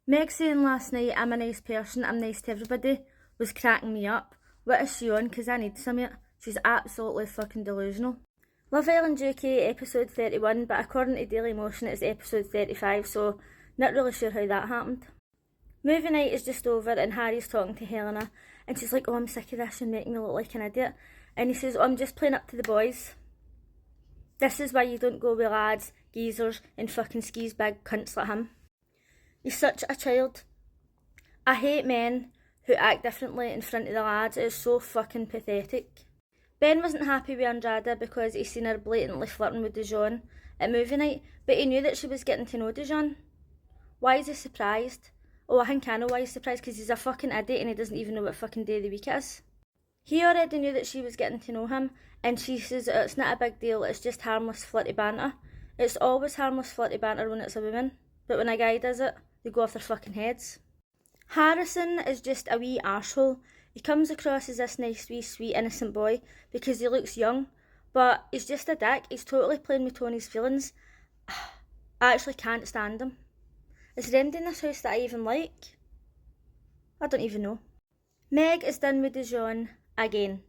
Meg saying last night, I'm a nice person, I'm nice to everybody, was cracking me up. What is she on? Because I need some of it. She's absolutely fucking delusional. Love Island UK episode 31, but according to Daily Motion it's episode 35, so not really sure how that happened. Movie night is just over and Harry's talking to Helena and she's like, oh, I'm sick of this and making me look like an idiot. And he says, oh, I'm just playing up to the boys. This is why you don't go with lads, geezers and fucking skis big cunts like him. He's such a child. I hate men who act differently in front of the lads. It is so fucking pathetic. Ben wasn't happy with Andrada because he seen her blatantly flirting with Dijon at movie night, but he knew that she was getting to know Dijon. Why is he surprised? Oh, I think I know why he's surprised, because he's a fucking idiot and he doesn't even know what fucking day of the week it is. He already knew that she was getting to know him, and she says it's not a big deal, it's just harmless flirty banter. It's always harmless flirty banter when it's a woman, but when a guy does it, they go off their fucking heads. Harrison is just a wee arsehole. He comes across as this nice wee sweet innocent boy because he looks young, but he's just a dick. He's totally playing with Tony's feelings. I actually can't stand him. Is there anything in this house that I even like? I don't even know. Meg is done with Dijon again,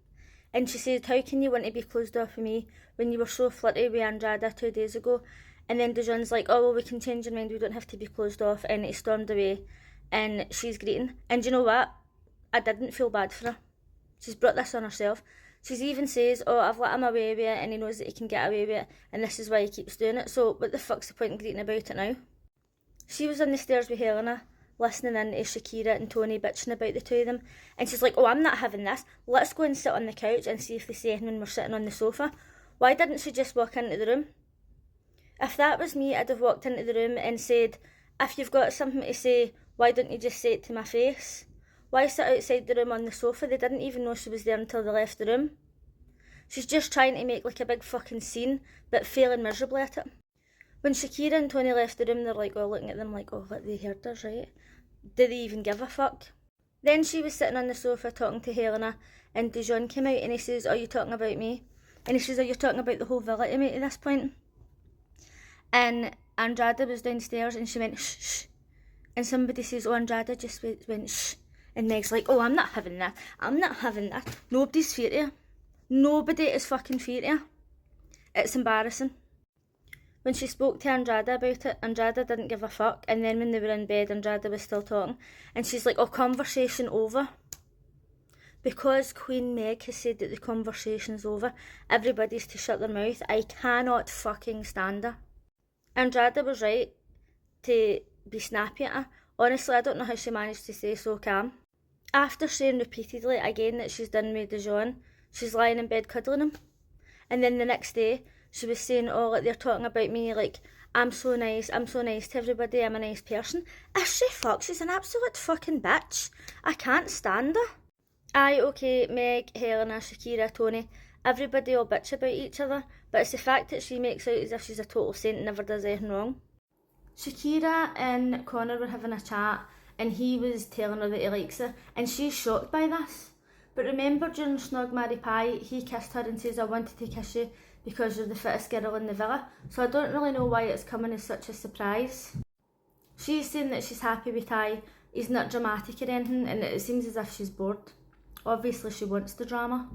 and she said, how can you want to be closed off with me when you were so flirty with Andrada 2 days ago? And then Dijon's like, oh well, we can change your mind, we don't have to be closed off, and he stormed away and she's greeting. And you know what? I didn't feel bad for her. She's brought this on herself. She even says, oh, I've let him away with it and he knows that he can get away with it and this is why he keeps doing it, so what the fuck's the point in greeting about it now? She was on the stairs with Helena, listening in to Shakira and Tony bitching about the two of them, and she's like, oh, I'm not having this, let's go and sit on the couch and see if they say anything when we're sitting on the sofa. Why didn't she just walk into the room? If that was me, I'd have walked into the room and said, if you've got something to say, why don't you just say it to my face? Why sit outside the room on the sofa? They didn't even know she was there until they left the room. She's just trying to make like a big fucking scene, but failing miserably at it. When Shakira and Tony left the room, they're like, oh, looking at them like, oh, what, they heard us, right? Do they even give a fuck? Then she was sitting on the sofa talking to Helena, and Dijon came out and he says, are you talking about me? And he says, are you talking about the whole villa to me at this point? And Andrada was downstairs and she went, shh, shh. And somebody says, oh, Andrada just went, shh. And Meg's like, oh, I'm not having that. I'm not having that. Nobody's fair to you. Nobody is fucking fair to you. It's embarrassing. When she spoke to Andrada about it, Andrada didn't give a fuck. And then when they were in bed, Andrada was still talking. And she's like, oh, conversation over. Because Queen Meg has said that the conversation's over, everybody's to shut their mouth. I cannot fucking stand her. Andrada was right to be snappy at her. Honestly, I don't know how she managed to stay so calm. After saying repeatedly again that she's done with Dijon, she's lying in bed cuddling him. And then the next day, she was saying, oh, like, they're talking about me, like, I'm so nice to everybody, I'm a nice person. Is she fuck? She's an absolute fucking bitch. I can't stand her. Aye, okay, Meg, Helena, Shakira, Tony, everybody all bitch about each other, but it's the fact that she makes out as if she's a total saint and never does anything wrong. Shakira and Connor were having a chat and he was telling her that he likes her and she's shocked by this. But remember during Snog Marry Pie, he kissed her and says, I wanted to kiss you because you're the fittest girl in the villa. So I don't really know why it's coming as such a surprise. She's saying that she's happy with Ty, he's not dramatic or anything, and it seems as if she's bored. Obviously she wants the drama.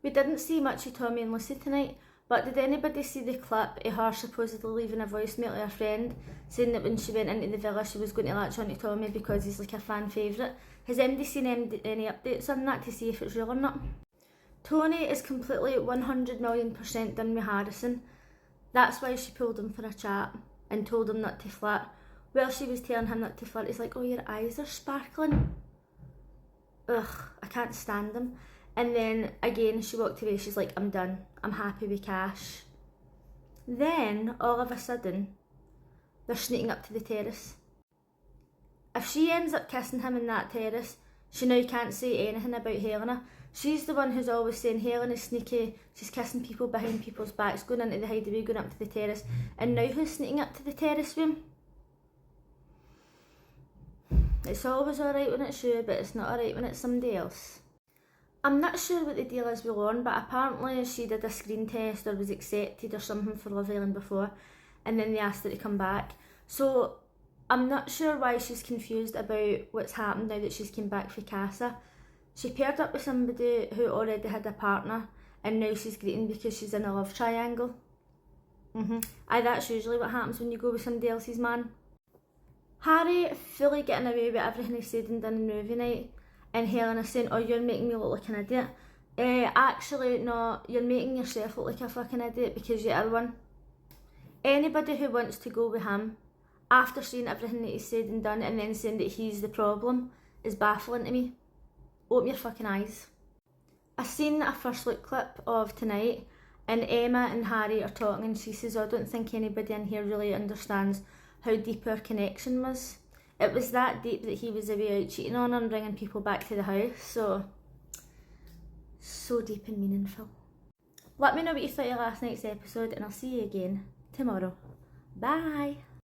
We didn't see much of Tommy and Lucy tonight, but did anybody see the clip of her supposedly leaving a voicemail to her friend saying that when she went into the villa she was going to latch onto Tommy because he's like a fan favourite? Has anybody seen any updates on that to see if it's real or not? Tony is completely 100,000,000% done with Harrison. That's why she pulled him for a chat and told him not to flirt. While she was telling him not to flirt, he's like, oh, your eyes are sparkling. Ugh, I can't stand them. And then again she walked away, she's like, I'm done, I'm happy with Cash. Then all of a sudden they're sneaking up to the terrace. If she ends up kissing him in that terrace, she now can't say anything about Helena. She's the one who's always saying Helena's sneaky, she's kissing people behind people's backs, going into the hideaway, going up to the terrace, and now who's sneaking up to the terrace with him? It's always alright when it's you, but it's not alright when it's somebody else. I'm not sure what the deal is with Lauren, but apparently she did a screen test or was accepted or something for Love Island before, and then they asked her to come back. So I'm not sure why she's confused about what's happened now that she's came back for Casa. She paired up with somebody who already had a partner, and now she's greeting because she's in a love triangle. Aye, that's usually what happens when you go with somebody else's man. Harry fully getting away with everything he said and done in movie night, and Helena saying, oh, you're making me look like an idiot. Actually, no, you're making yourself look like a fucking idiot because you are one. Anybody who wants to go with him, after seeing everything that he said and done and then saying that he's the problem, is baffling to me. Open your fucking eyes. I seen a first look clip of tonight, and Emma and Harry are talking, and she says, oh, I don't think anybody in here really understands how deep our connection was. It was that deep that he was away out cheating on her and bringing people back to the house, so deep and meaningful. Let me know what you thought of last night's episode, and I'll see you again tomorrow. Bye!